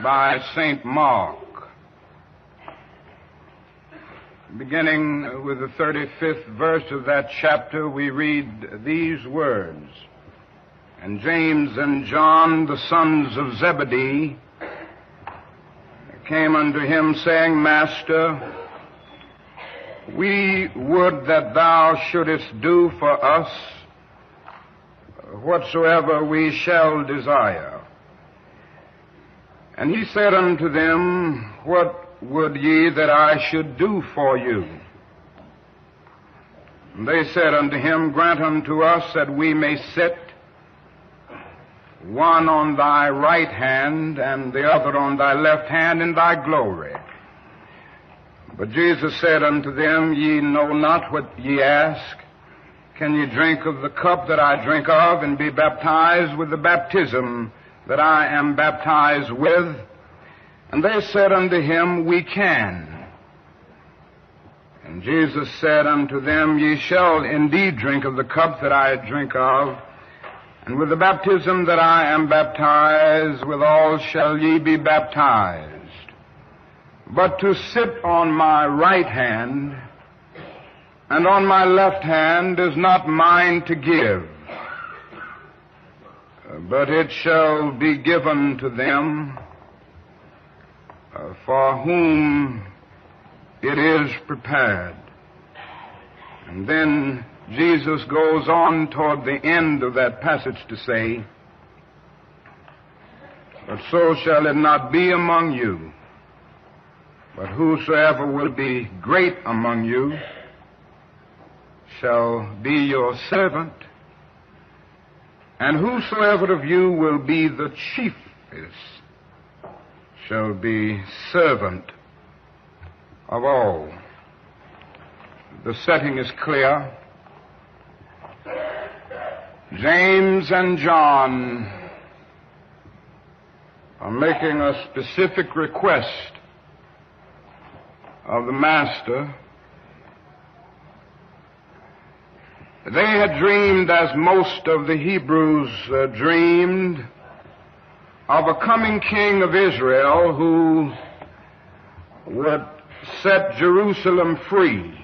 by St. Mark. Beginning with the 35th verse of that chapter, we read these words. And James and John, the sons of Zebedee, came unto him, saying, Master, we would that thou shouldest do for us whatsoever we shall desire. And he said unto them, What would ye that I should do for you? And they said unto him, Grant unto us that we may sit, one on thy right hand and the other on thy left hand in thy glory. But Jesus said unto them, Ye know not what ye ask. Can ye drink of the cup that I drink of, and be baptized with the baptism that I am baptized with? And they said unto him, We can. And Jesus said unto them, Ye shall indeed drink of the cup that I drink of, and with the baptism that I am baptized withal shall ye be baptized. But to sit on my right hand and on my left hand is not mine to give, but it shall be given to them for whom it is prepared. And then Jesus goes on toward the end of that passage to say, But so shall it not be among you, but whosoever will be great among you shall be your servant, and whosoever of you will be the chiefest shall be servant of all. The setting is clear. James and John are making a specific request of the Master. They had dreamed, as most of the Hebrews dreamed, of a coming king of Israel who would set Jerusalem free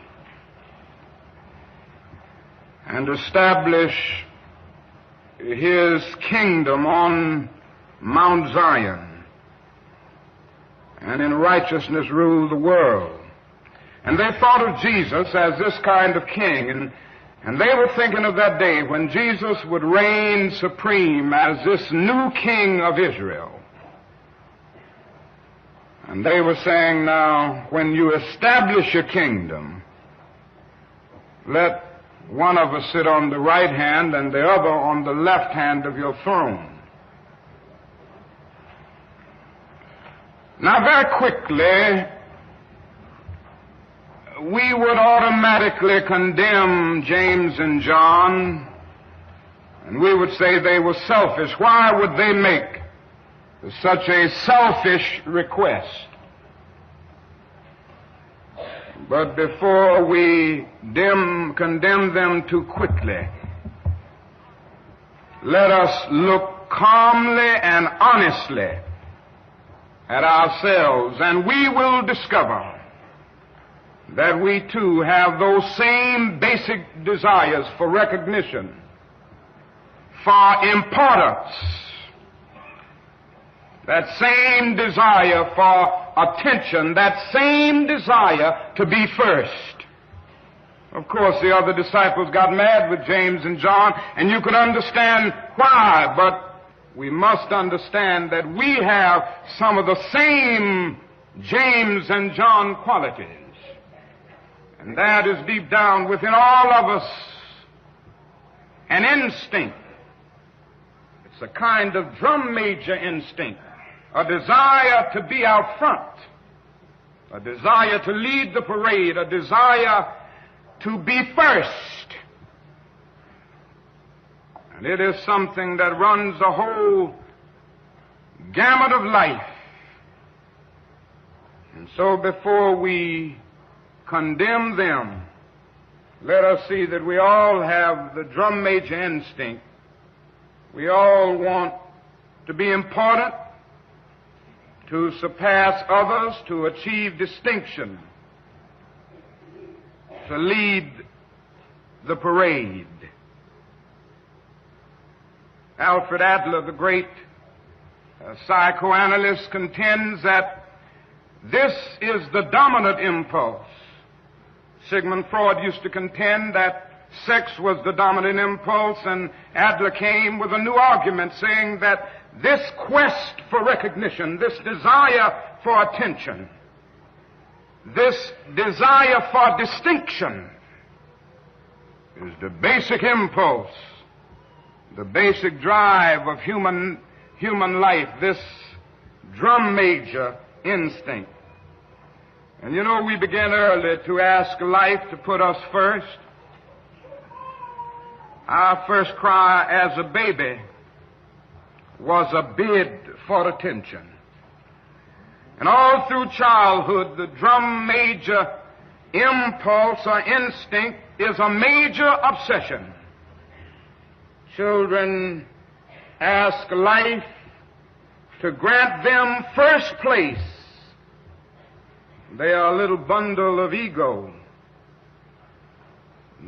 and establish his kingdom on Mount Zion and in righteousness rule the world. And they thought of Jesus as this kind of king, and they were thinking of that day when Jesus would reign supreme as this new king of Israel. And they were saying, now, when you establish your kingdom, let one of us sit on the right hand and the other on the left hand of your throne. Now, very quickly, we would automatically condemn James and John, and we would say they were selfish. Why would they make such a selfish request? But before we condemn them too quickly, let us look calmly and honestly at ourselves, and we will discover that we too have those same basic desires for recognition, for importance, that same desire for attention, that same desire to be first. Of course, the other disciples got mad with James and John, and you can understand why, but we must understand that we have some of the same James and John qualities. And that is deep down within all of us an instinct. It's a kind of drum major instinct, a desire to be out front, a desire to lead the parade, a desire to be first. And it is something that runs the whole gamut of life. And so before we condemn them, let us see that we all have the drum major instinct. We all want to be important. to surpass others, to achieve distinction, to lead the parade. Alfred Adler, the great psychoanalyst, contends that this is the dominant impulse. Sigmund Freud used to contend that sex was the dominant impulse, and Adler came with a new argument saying that this quest for recognition, this desire for attention, this desire for distinction is the basic impulse, the basic drive of human life, this drum major instinct. And you know, we began early to ask life to put us first. Our first cry as a baby was a bid for attention. And all through childhood, the drum major impulse or instinct is a major obsession. Children ask life to grant them first place. They are a little bundle of ego.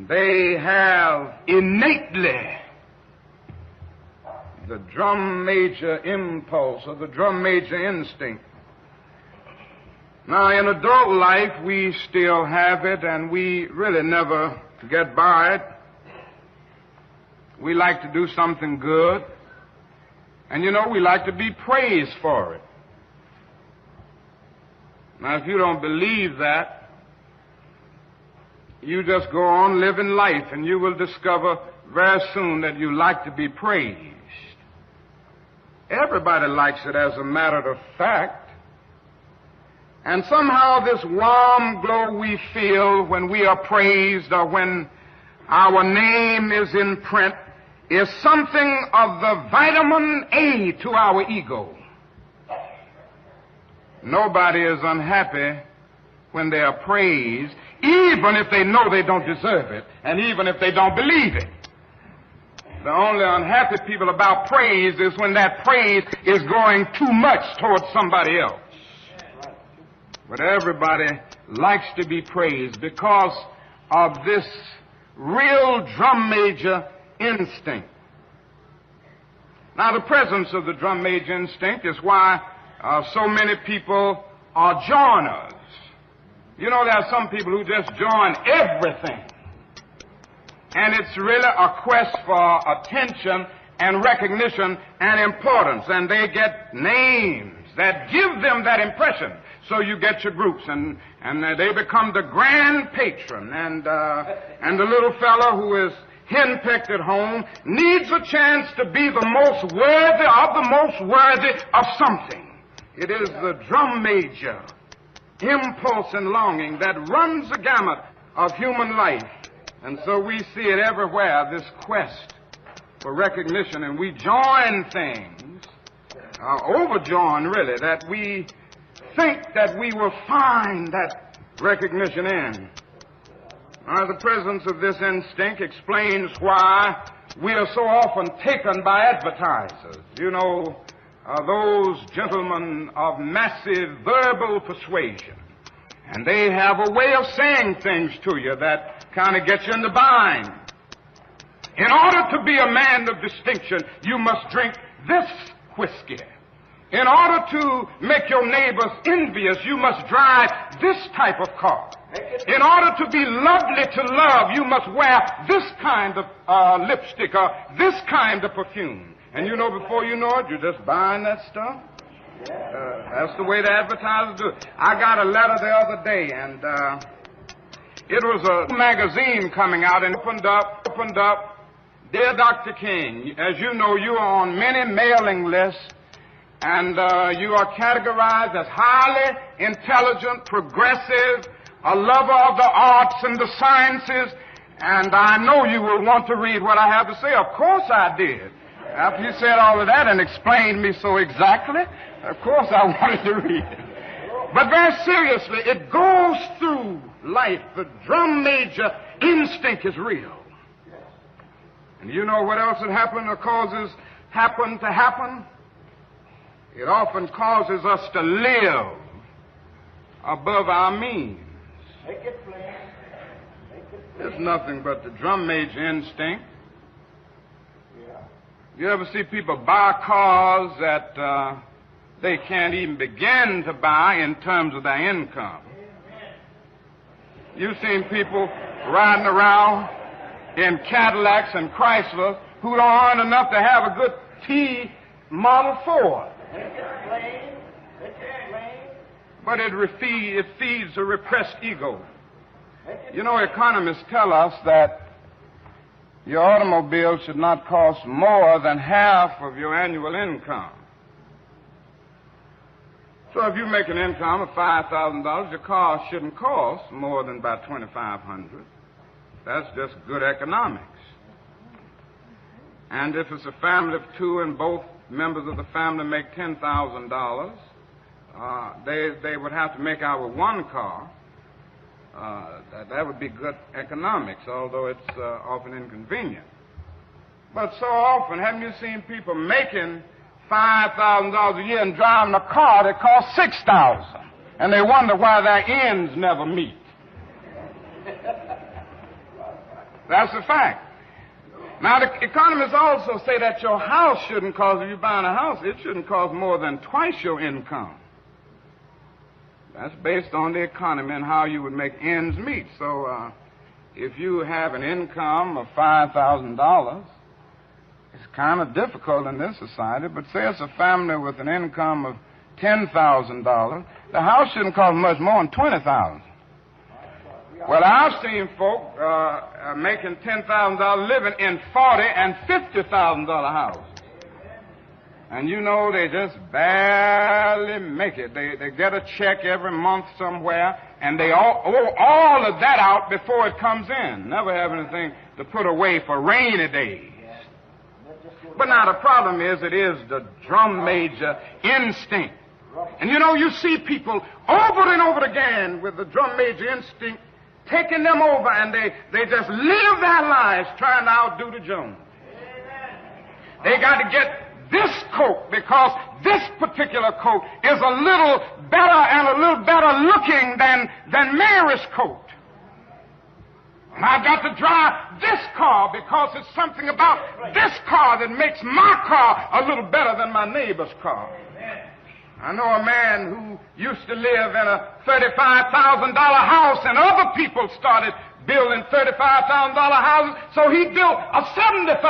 They have innately the drum major impulse or the drum major instinct. Now, in adult life, we still have it, and we really never get by it. We like to do something good, and you know, we like to be praised for it. Now, if you don't believe that, you just go on living life, and you will discover very soon that you like to be praised. Everybody likes it, as a matter of fact. And somehow this warm glow we feel when we are praised or when our name is in print is something of the vitamin A to our ego. Nobody is unhappy when they are praised, even if they know they don't deserve it, and even if they don't believe it. The only unhappy people about praise is when that praise is going too much towards somebody else. But everybody likes to be praised because of this real drum major instinct. Now, the presence of the drum major instinct is why so many people are joiners. You know, there are some people who just join everything. And it's really a quest for attention and recognition and importance. And they get names that give them that impression. So you get your groups, and they become the grand patron. And the little fellow who is henpecked at home needs a chance to be the most worthy of the most worthy of something. It is the drum major impulse and longing that runs the gamut of human life. And so we see it everywhere, this quest for recognition, and we join things, overjoin really, that we think that we will find that recognition in. The presence of this instinct explains why we are so often taken by advertisers. You know, those gentlemen of massive verbal persuasion. And they have a way of saying things to you that kind of gets you in the bind. In order to be a man of distinction, you must drink this whiskey. In order to make your neighbors envious, you must drive this type of car. In order to be lovely to love, you must wear this kind of lipstick or this kind of perfume. And you know, before you know it, you're just buying that stuff. That's the way the advertisers do it. I got a letter the other day, and it was a magazine coming out, and opened up, Dear Dr. King, as you know, you are on many mailing lists, and you are categorized as highly intelligent, progressive, a lover of the arts and the sciences, and I know you will want to read what I have to say. Of course I did. After you said all of that and explained me so exactly, of course I wanted to read it. But very seriously, it goes through life. The drum major instinct is real. And you know what else had happened or causes happen to happen? It often causes us to live above our means. Make it plain. It's nothing but the drum major instinct. Yeah. You ever see people buy cars that they can't even begin to buy in terms of their income? You've seen people riding around in Cadillacs and Chryslers who don't earn enough to have a good T Model Ford. Make it plain. Make it plain. But it feeds a repressed ego. You know, economists tell us that your automobile should not cost more than half of your annual income. So if you make an income of $5,000, your car shouldn't cost more than about $2,500. That's just good economics. And if it's a family of two and both members of the family make $10,000, they would have to make out with one car. That would be good economics, although it's often inconvenient. But so often, haven't you seen people making $5,000 a year and driving a car that costs $6,000, and they wonder why their ends never meet? That's a fact. Now, the economists also say that your house shouldn't cost, if you're buying a house, it shouldn't cost more than twice your income. That's based on the economy and how you would make ends meet. So if you have an income of $5,000, it's kind of difficult in this society, but say it's a family with an income of $10,000, the house shouldn't cost much more than $20,000. Well, I've seen folk making $10,000 living in $40,000 and $50,000 houses. And you know, they just barely make it. They get a check every month somewhere, and they owe all of that out before it comes in. Never have anything to put away for rainy days. But now the problem is, it is the drum major instinct. And you know, you see people over and over again with the drum major instinct taking them over, and they just live their lives trying to outdo the Jones. They got to get this coat because this particular coat is a little better and a little better looking than Mary's coat. And I've got to drive this car because it's something about this car that makes my car a little better than my neighbor's car. I know a man who used to live in a $35,000 house, and other people started building $35,000 houses, so he built a $75,000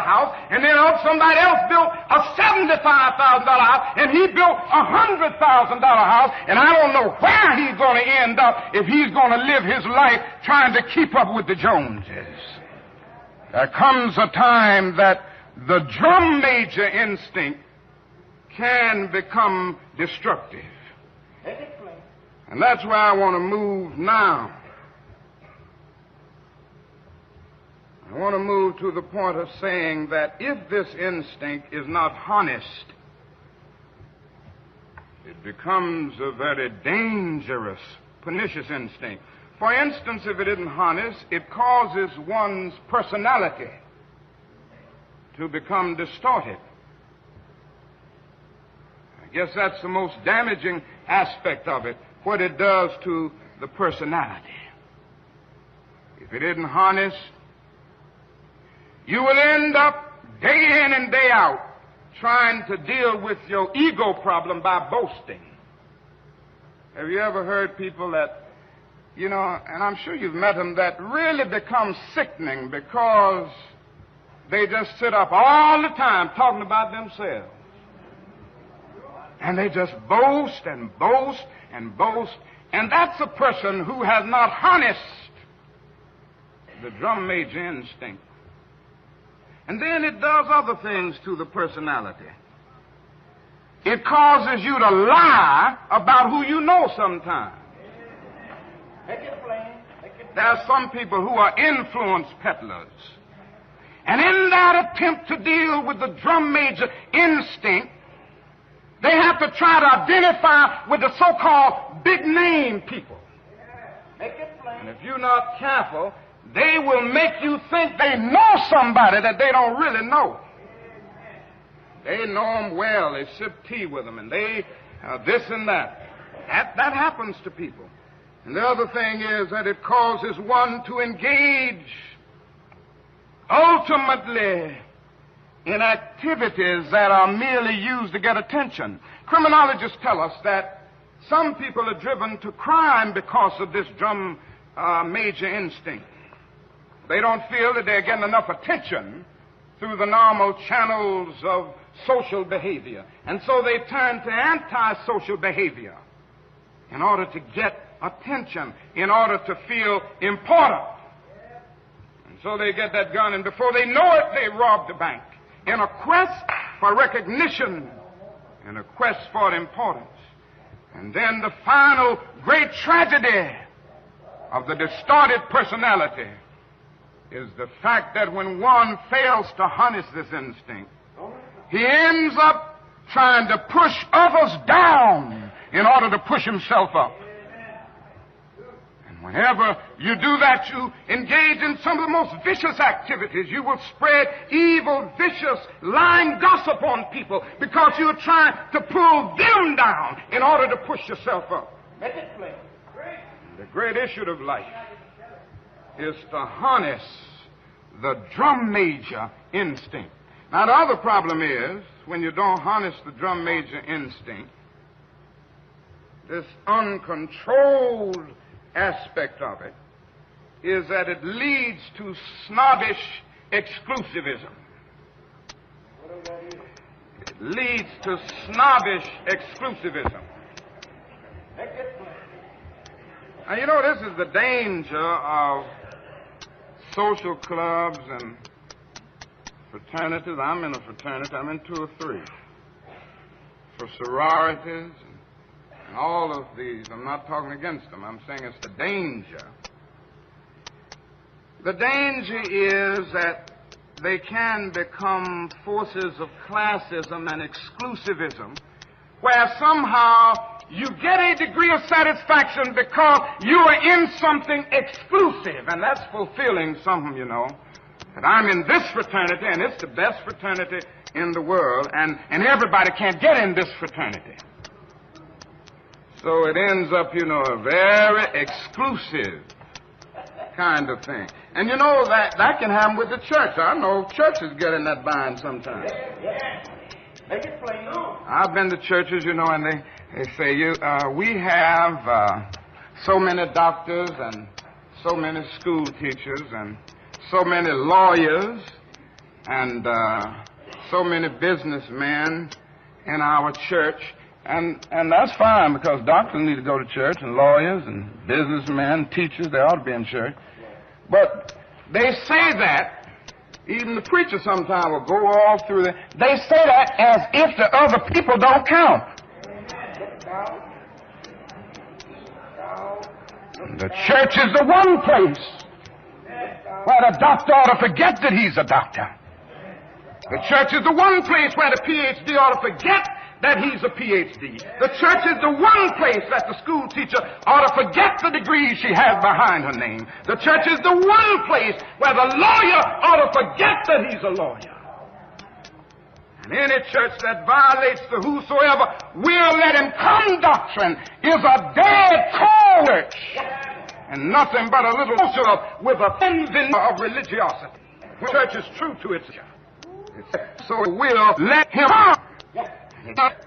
house, and then somebody else built a $75,000 house, and he built a $100,000 house, and I don't know where he's going to end up if he's going to live his life trying to keep up with the Joneses. There comes a time that the drum major instinct can become destructive. And that's where I want to move now. I want to move to the point of saying that if this instinct is not harnessed, it becomes a very dangerous, pernicious instinct. For instance, if it isn't harnessed, it causes one's personality to become distorted. I guess that's the most damaging aspect of it, what it does to the personality. If it isn't harnessed, you will end up day in and day out trying to deal with your ego problem by boasting. Have you ever heard people that, you know, and I'm sure you've met them, that really become sickening because they just sit up all the time talking about themselves. And they just boast and boast and boast. And that's a person who has not harnessed the drum major instinct. And then it does other things to the personality. It causes you to lie about who you know sometimes. There are some people who are influence peddlers. And in that attempt to deal with the drum major instinct, they have to try to identify with the so-called big-name people. And if you're not careful, they will make you think they know somebody that they don't really know. They know them well. They sip tea with them, and they this and that. That happens to people. And the other thing is that it causes one to engage ultimately in activities that are merely used to get attention. Criminologists tell us that some people are driven to crime because of this drum major instinct. They don't feel that they're getting enough attention through the normal channels of social behavior. And so they turn to antisocial behavior in order to get attention, in order to feel important. And so they get that gun, and before they know it, they rob the bank in a quest for recognition, in a quest for importance. And then the final great tragedy of the distorted personality is the fact that when one fails to harness this instinct, he ends up trying to push others down in order to push himself up. And whenever you do that, you engage in some of the most vicious activities. You will spread evil, vicious, lying gossip on people because you're trying to pull them down in order to push yourself up. Make it plain. The great issue of life is to harness the drum major instinct. Now, the other problem is, when you don't harness the drum major instinct, this uncontrolled aspect of it is that it leads to snobbish exclusivism. It leads to snobbish exclusivism. Make it plain. Now, you know, this is the danger of social clubs and fraternities. I'm in a fraternity. I'm in 2 or 3. For sororities and all of these. I'm not talking against them. I'm saying it's the danger. The danger is that they can become forces of classism and exclusivism, where somehow you get a degree of satisfaction because you are in something exclusive, and that's fulfilling something, you know. That I'm in this fraternity, and it's the best fraternity in the world, and everybody can't get in this fraternity. So it ends up, you know, a very exclusive kind of thing. And you know, that can happen with the church. I know churches get in that bind sometimes. Yeah. Make it plain. I've been to churches, you know, and they say, we have so many doctors and so many school teachers and so many lawyers and so many businessmen in our church. And that's fine, because doctors need to go to church, and lawyers and businessmen, teachers, they ought to be in church. But they say that, even the preacher sometimes will go all through the, they say that as if the other people don't count. The church is the one place where the doctor ought to forget that he's a doctor. The church is the one place where the PhD ought to forget that he's a PhD. The church is the one place that the school teacher ought to forget the degree she has behind her name. The church is the one place where the lawyer ought to forget that he's a lawyer. And any church that violates the whosoever will let him come doctrine is a dead cold church, and nothing but a little culture with a thin veneer of religiosity. The church is true to its so it will let him come.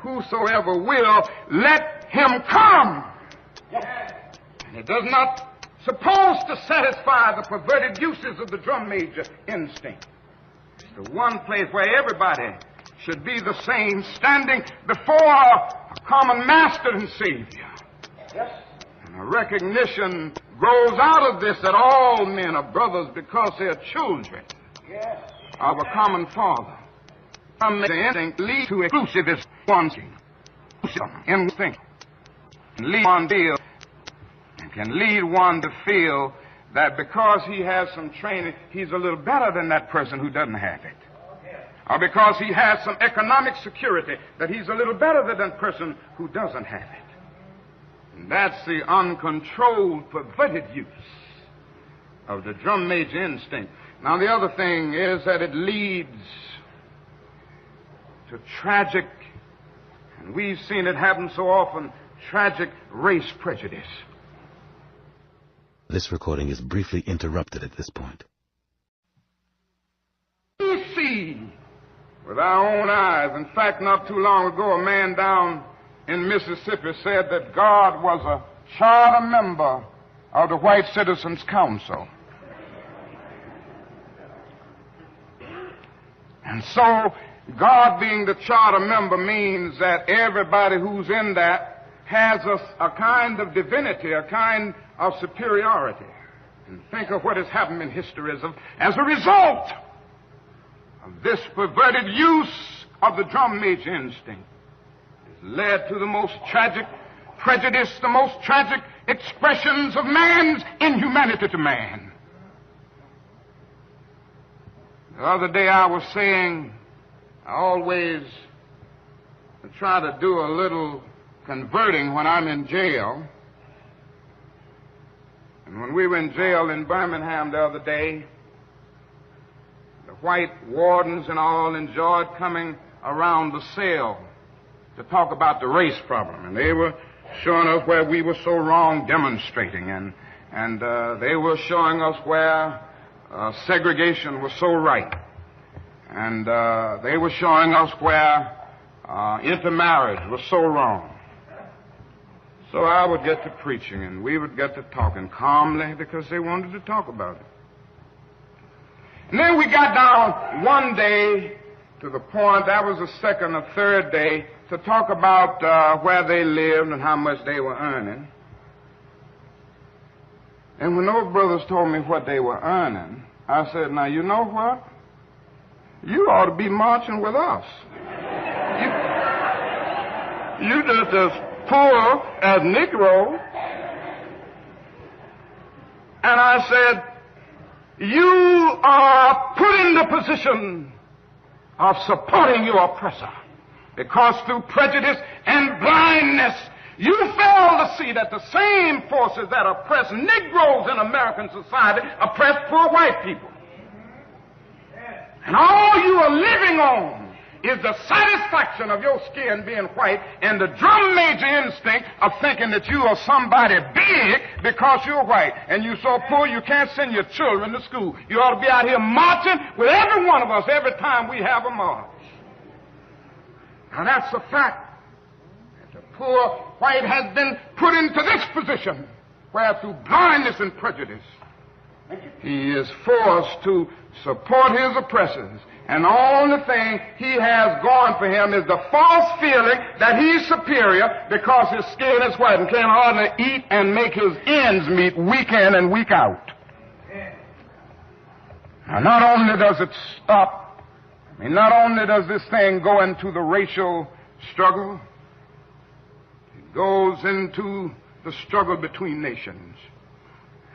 Whosoever will let him come. And it does not suppose to satisfy the perverted uses of the drum major instinct. It's the one place where everybody should be the same, standing before a common master and savior. And a recognition grows out of this that all men are brothers because they are children of a common father. The instinct leads to exclusivism, one thing, instinct, and lead one feel, and can lead one to feel that because he has some training, he's a little better than that person who doesn't have it. Or because he has some economic security, that he's a little better than that person who doesn't have it. And that's the uncontrolled, perverted use of the drum major instinct. Now, the other thing is that it leads to tragic, and we've seen it happen so often, tragic race prejudice. This recording is briefly interrupted at this point. We see with our own eyes. In fact, not too long ago, a man down in Mississippi said that God was a charter member of the White Citizens Council. And so, God being the charter member means that everybody who's in that has a kind of divinity, a kind of superiority. And think of what has happened in history as a result of this perverted use of the drum major instinct. It's led to the most tragic prejudice, the most tragic expressions of man's inhumanity to man. The other day I was saying, I always try to do a little converting when I'm in jail. And when we were in jail in Birmingham the other day, the white wardens and all enjoyed coming around the cell to talk about the race problem. And they were showing us where we were so wrong demonstrating. And they were showing us where segregation was so right. And they were showing us where intermarriage was so wrong. So I would get to preaching, and we would get to talking calmly because they wanted to talk about it. And then we got down one day to the point, that was the second or third day, to talk about where they lived and how much they were earning. And when those brothers told me what they were earning, I said, now, you know what? You ought to be marching with us. You just as poor as Negroes. And I said, you are put in the position of supporting your oppressor, because through prejudice and blindness, you fail to see that the same forces that oppress Negroes in American society oppress poor white people. And all you are living on is the satisfaction of your skin being white and the drum major instinct of thinking that you are somebody big because you're white. And you're so poor you can't send your children to school. You ought to be out here marching with every one of us every time we have a march. Now that's a fact. The poor white has been put into this position where through blindness and prejudice he is forced to support his oppressors. And the only thing he has going for him is the false feeling that he's superior because his skin is white and can't hardly eat and make his ends meet week in and week out. Now, not only does it stop, not only does this thing go into the racial struggle, it goes into the struggle between nations.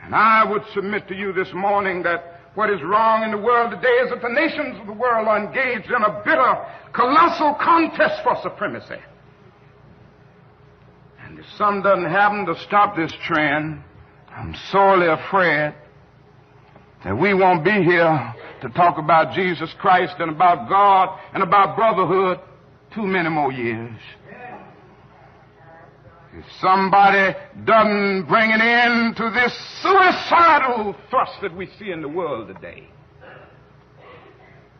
And I would submit to you this morning that what is wrong in the world today is that the nations of the world are engaged in a bitter, colossal contest for supremacy. And if something doesn't happen to stop this trend, I'm sorely afraid that we won't be here to talk about Jesus Christ and about God and about brotherhood too many more years. If somebody doesn't bring an end to this suicidal thrust that we see in the world today,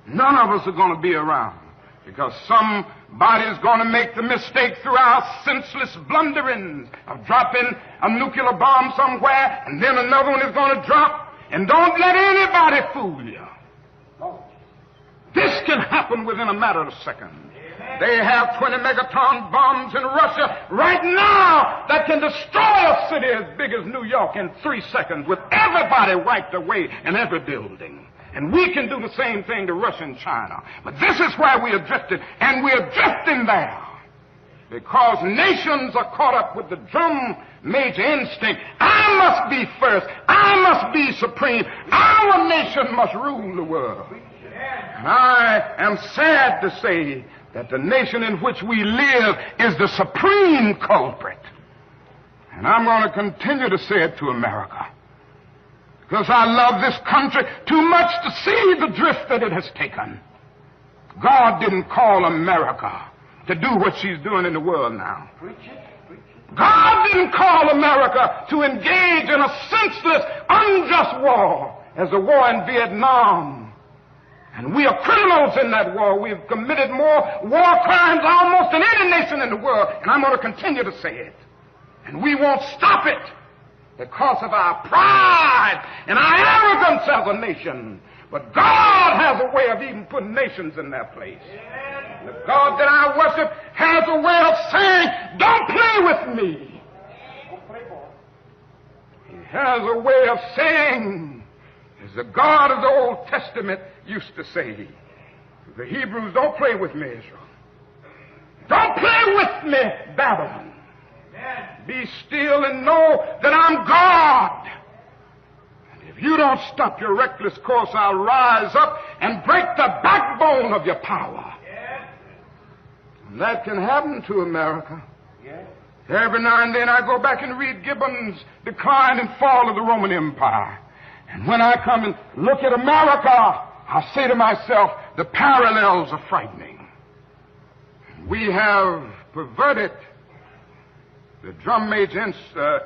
none of us are going to be around, because somebody's going to make the mistake through our senseless blunderings of dropping a nuclear bomb somewhere, and then another one is going to drop, and don't let anybody fool you. This can happen within a matter of seconds. They have 20 megaton bombs in Russia right now that can destroy a city as big as New York in 3 seconds with everybody wiped away in every building. And we can do the same thing to Russia and China. But this is where we are drifting, and we are drifting there because nations are caught up with the drum major instinct. I must be first. I must be supreme. Our nation must rule the world. And I am sad to say that the nation in which we live is the supreme culprit. And I'm going to continue to say it to America, because I love this country too much to see the drift that it has taken. God didn't call America to do what she's doing in the world now. Preach it. Preach it. God didn't call America to engage in a senseless, unjust war as the war in Vietnam. And we are criminals in that war. We've committed more war crimes almost than any nation in the world. And I'm going to continue to say it. And we won't stop it because of our pride and our arrogance as a nation. But God has a way of even putting nations in their place. The God that I worship has a way of saying, don't play with me. Don't play ball. He has a way of saying, as the God of the Old Testament used to say, the Hebrews, don't play with me, Israel. Don't play with me, Babylon. Be still and know that I'm God. And if you don't stop your reckless course, I'll rise up and break the backbone of your power. And that can happen to America. Every now and then I go back and read Gibbon's Decline and Fall of the Roman Empire. And when I come and look at America, I say to myself, the parallels are frightening. We have perverted the drum major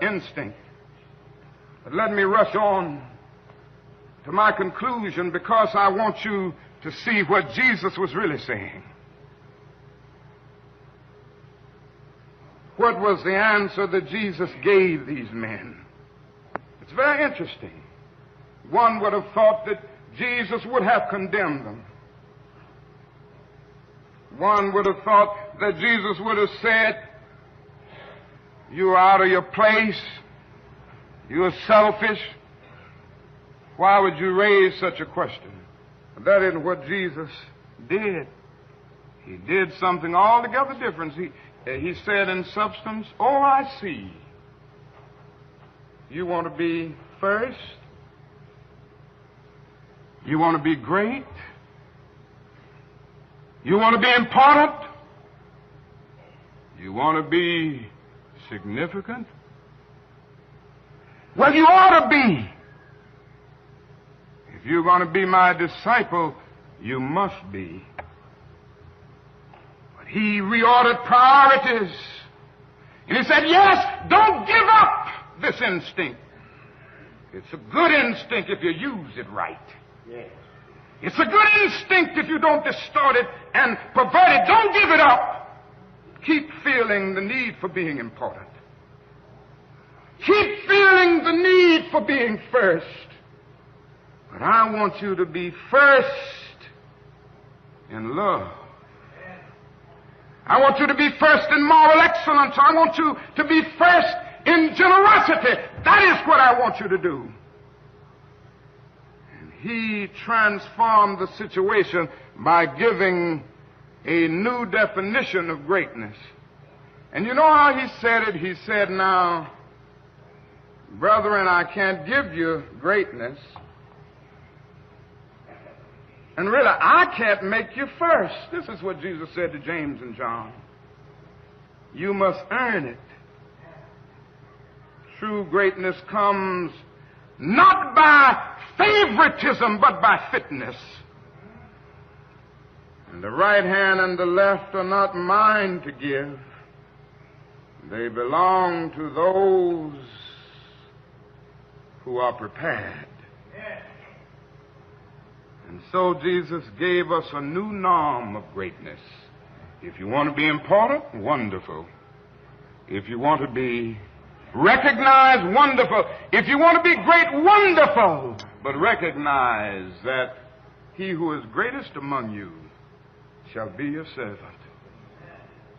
instinct. But let me rush on to my conclusion because I want you to see what Jesus was really saying. What was the answer that Jesus gave these men? It's very interesting. One would have thought that Jesus would have condemned them. One would have thought that Jesus would have said, you're out of your place. You're selfish. Why would you raise such a question? But that isn't what Jesus did. He did something altogether different. He said in substance, oh, I see. You want to be first? You want to be great? You want to be important? You want to be significant? Well, you ought to be. If you're going to be my disciple, you must be. But he reordered priorities. And he said, yes, don't give up this instinct. It's a good instinct if you use it right. Yes. It's a good instinct if you don't distort it and pervert it. Don't give it up. Keep feeling the need for being important. Keep feeling the need for being first. But I want you to be first in love. I want you to be first in moral excellence. I want you to be first in generosity. That is what I want you to do. And he transformed the situation by giving a new definition of greatness. And you know how he said it? He said, now, brethren, I can't give you greatness. And really, I can't make you first. This is what Jesus said to James and John. You must earn it. True greatness comes not by favoritism, but by fitness. And the right hand and the left are not mine to give. They belong to those who are prepared. And so Jesus gave us a new norm of greatness. If you want to be important, wonderful. If you want to be recognized, wonderful. If you want to be great, wonderful. But recognize that he who is greatest among you shall be your servant.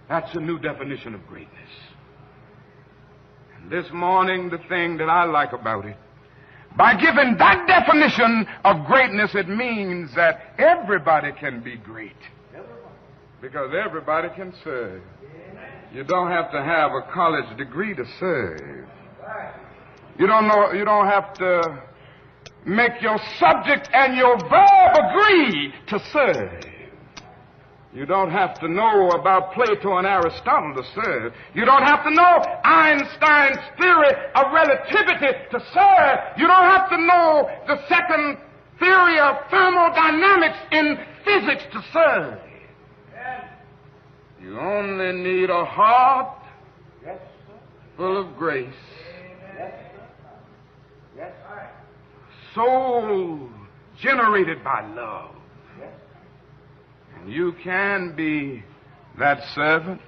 That's a new definition of greatness. And this morning, the thing that I like about it, by giving that definition of greatness, it means that everybody can be great. Because everybody can serve. You don't have to have a college degree to serve. You don't have to make your subject and your verb agree to serve. You don't have to know about Plato and Aristotle to serve. You don't have to know Einstein's theory of relativity to serve. You don't have to know the second theory of thermodynamics in physics to serve. You only need a heart full of grace. Soul generated by love. And you can be that servant.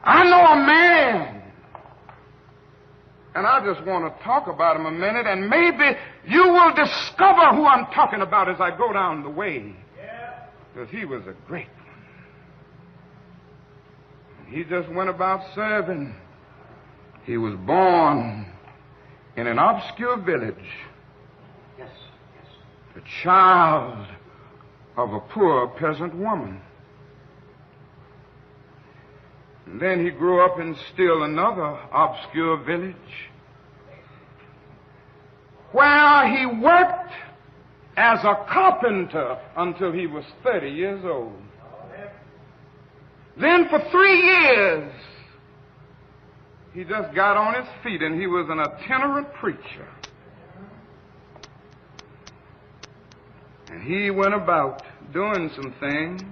I know a man, and I just want to talk about him a minute, and maybe you will discover who I'm talking about as I go down the way. Because he was a great one. He just went about serving. He was born in an obscure village. The child of a poor peasant woman. And then he grew up in still another obscure village where he worked as a carpenter until he was 30 years old. Then for 3 years, he just got on his feet and he was an itinerant preacher. And he went about doing some things.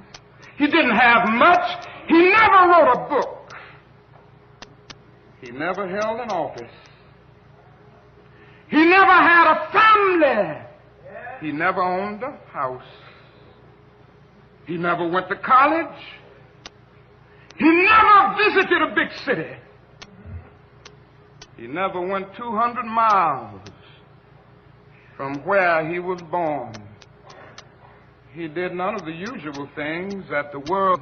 He didn't have much. He never wrote a book. He never held an office. He never had a family. He never owned a house. He never went to college. He never visited a big city. He never went 200 miles from where he was born. He did none of the usual things that the world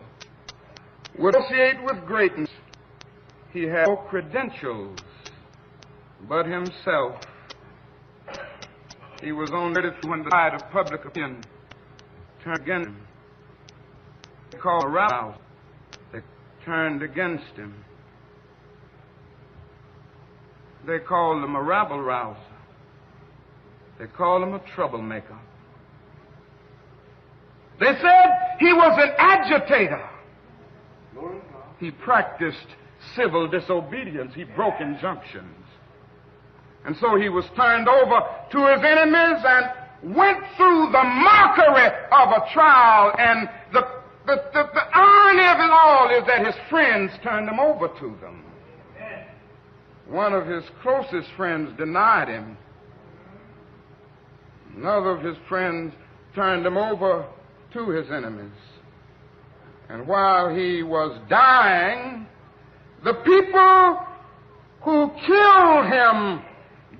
would associate with greatness. He had no credentials but himself. He was only ready when the tide of public opinion turned against him. They called him a rouser. They turned against him. They called him a rabble-rouser. They called him a troublemaker. They said he was an agitator. He practiced civil disobedience. He broke injunctions. And so he was turned over to his enemies and went through the mockery of a trial. And the irony of it all is that his friends turned him over to them. One of his closest friends denied him. Another of his friends turned him over to his enemies. And while he was dying, the people who killed him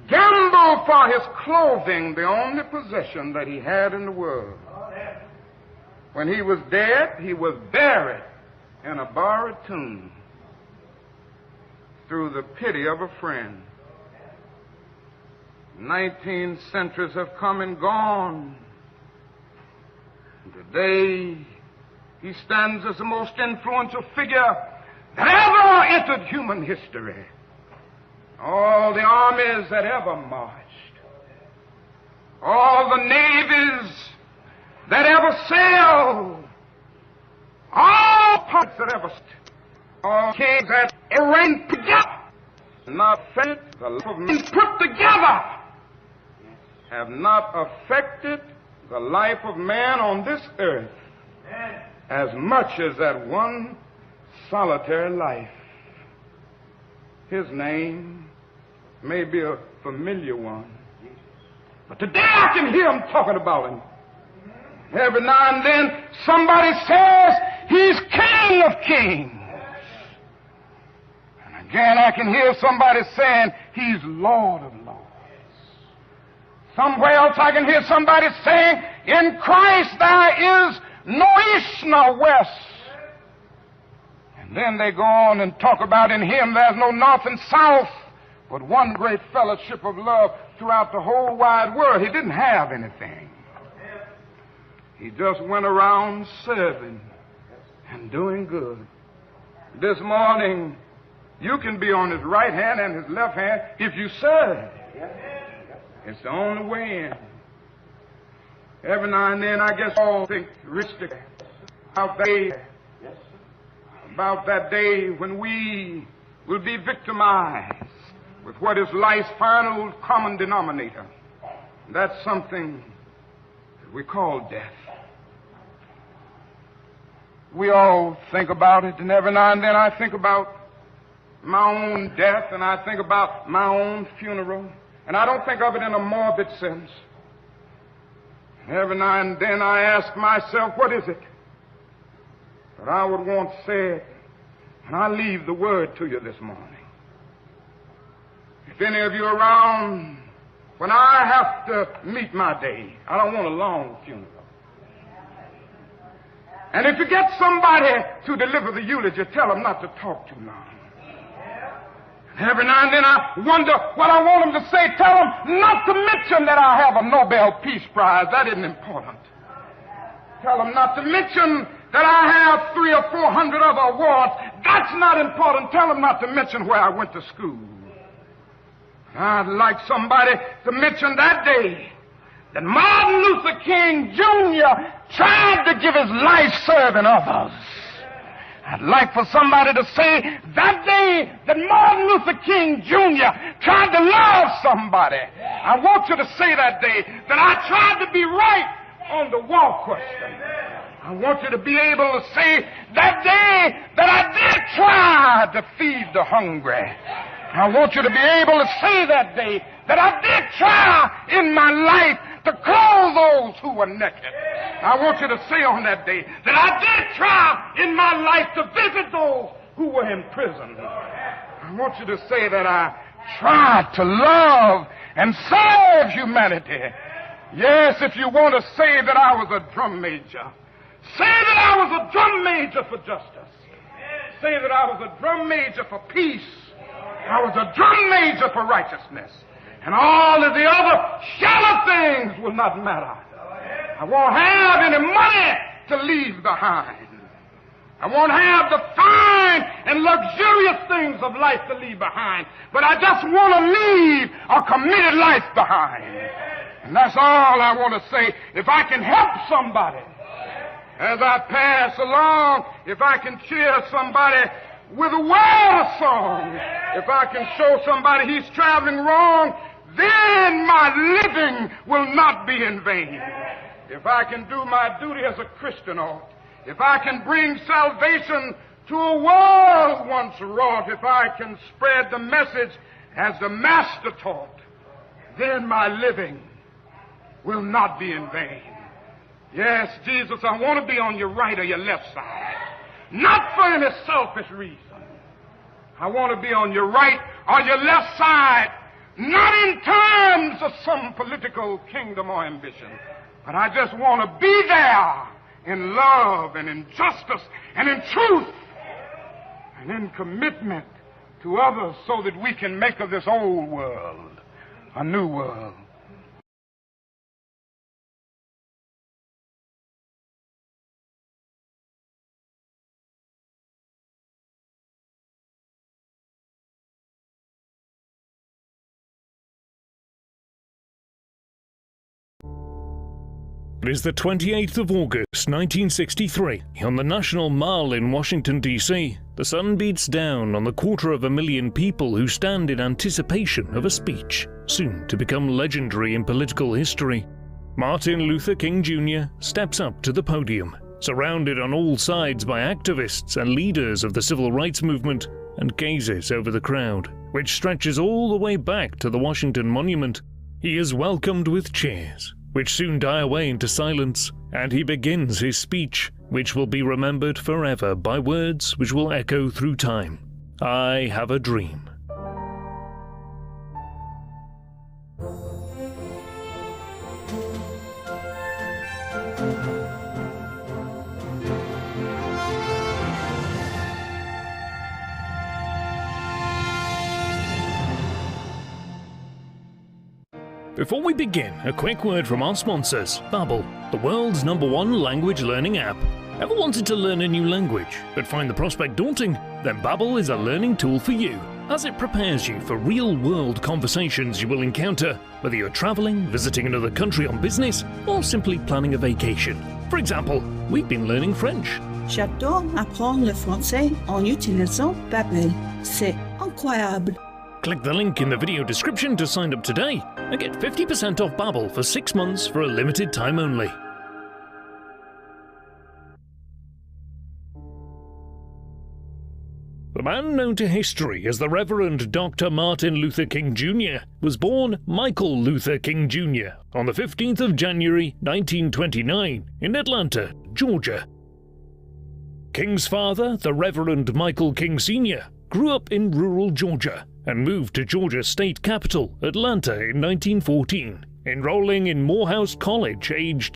gambled for his clothing, the only possession that he had in the world. When he was dead, he was buried in a borrowed tomb through the pity of a friend. 19 centuries have come and gone. Today, he stands as the most influential figure that ever entered human history. All the armies that ever marched, all the navies that ever sailed, all parts that ever stood, all kings that ever reigned together, not affected the life of men put together, have not affected the life of man on this earth as much as that one solitary life. His name may be a familiar one, but today I can hear him talking about him. Every now and then somebody says he's King of Kings. And again I can hear somebody saying he's Lord of Lords. Somewhere else I can hear somebody saying, in Christ there is no east nor west. And then they go on and talk about in him there's no north and south, but one great fellowship of love throughout the whole wide world. He didn't have anything. He just went around serving and doing good. This morning, you can be on his right hand and his left hand if you serve. It's the only way in. Every now and then, I guess all think richly about that day when we will be victimized with what is life's final common denominator. That's something that we call death. We all think about it, and every now and then I think about my own death, and I think about my own funeral, and I don't think of it in a morbid sense. And every now and then I ask myself, what is it that I would want said? And I leave the word to you this morning. If any of you are around when I have to meet my day, I don't want a long funeral. And if you get somebody to deliver the eulogy, tell them not to talk too long. Every now and then I wonder what I want them to say. Tell them not to mention that I have a Nobel Peace Prize. That isn't important. Tell them not to mention that I have 300 or 400 other awards. That's not important. Tell them not to mention where I went to school. I'd like somebody to mention that day that Martin Luther King Jr. tried to give his life serving others. I'd like for somebody to say that day that Martin Luther King Jr. tried to love somebody. I want you to say that day that I tried to be right on the war question. I want you to be able to say that day that I did try to feed the hungry. I want you to be able to say that day that I did try in my life to clothe those who were naked. I want you to say on that day that I did try in my life to visit those who were in prison. I want you to say that I tried to love and serve humanity. Yes, if you want to say that I was a drum major, say that I was a drum major for justice. Say that I was a drum major for peace. I was a drum major for righteousness. And all of the other shallow things will not matter. I won't have any money to leave behind. I won't have the fine and luxurious things of life to leave behind. But I just want to leave a committed life behind. And that's all I want to say. If I can help somebody as I pass along, if I can cheer somebody with a word of song, if I can show somebody he's traveling wrong, then my living will not be in vain. If I can do my duty as a Christian ought, if I can bring salvation to a world once wrought, if I can spread the message as the Master taught, then my living will not be in vain. Yes, Jesus, I want to be on your right or your left side. Not for any selfish reason. I want to be on your right or your left side, not in terms of some political kingdom or ambition, but I just want to be there in love and in justice and in truth and in commitment to others so that we can make of this old world a new world. It is the 28th of August, 1963. On the National Mall in Washington, D.C., the sun beats down on the 250,000 people who stand in anticipation of a speech, soon to become legendary in political history. Martin Luther King Jr. steps up to the podium, surrounded on all sides by activists and leaders of the civil rights movement, and gazes over the crowd, which stretches all the way back to the Washington Monument. He is welcomed with cheers, which soon die away into silence, and he begins his speech, which will be remembered forever by words which will echo through time. I have a dream. Before we begin, a quick word from our sponsors, Babbel, the world's #1 language learning app. Ever wanted to learn a new language, but find the prospect daunting? Then Babbel is a learning tool for you, as it prepares you for real-world conversations you will encounter, whether you're traveling, visiting another country on business, or simply planning a vacation. For example, we've been learning French. J'adore apprendre le français en utilisant Babbel. C'est incroyable. Click the link in the video description to sign up today and get 50% off Babbel for 6 months for a limited time only. The man known to history as the Reverend Dr. Martin Luther King Jr. was born Michael Luther King Jr. on the 15th of January 1929 in Atlanta, Georgia. King's father, the Reverend Michael King Sr., grew up in rural Georgia and moved to Georgia's state capital, Atlanta, in 1914, enrolling in Morehouse College aged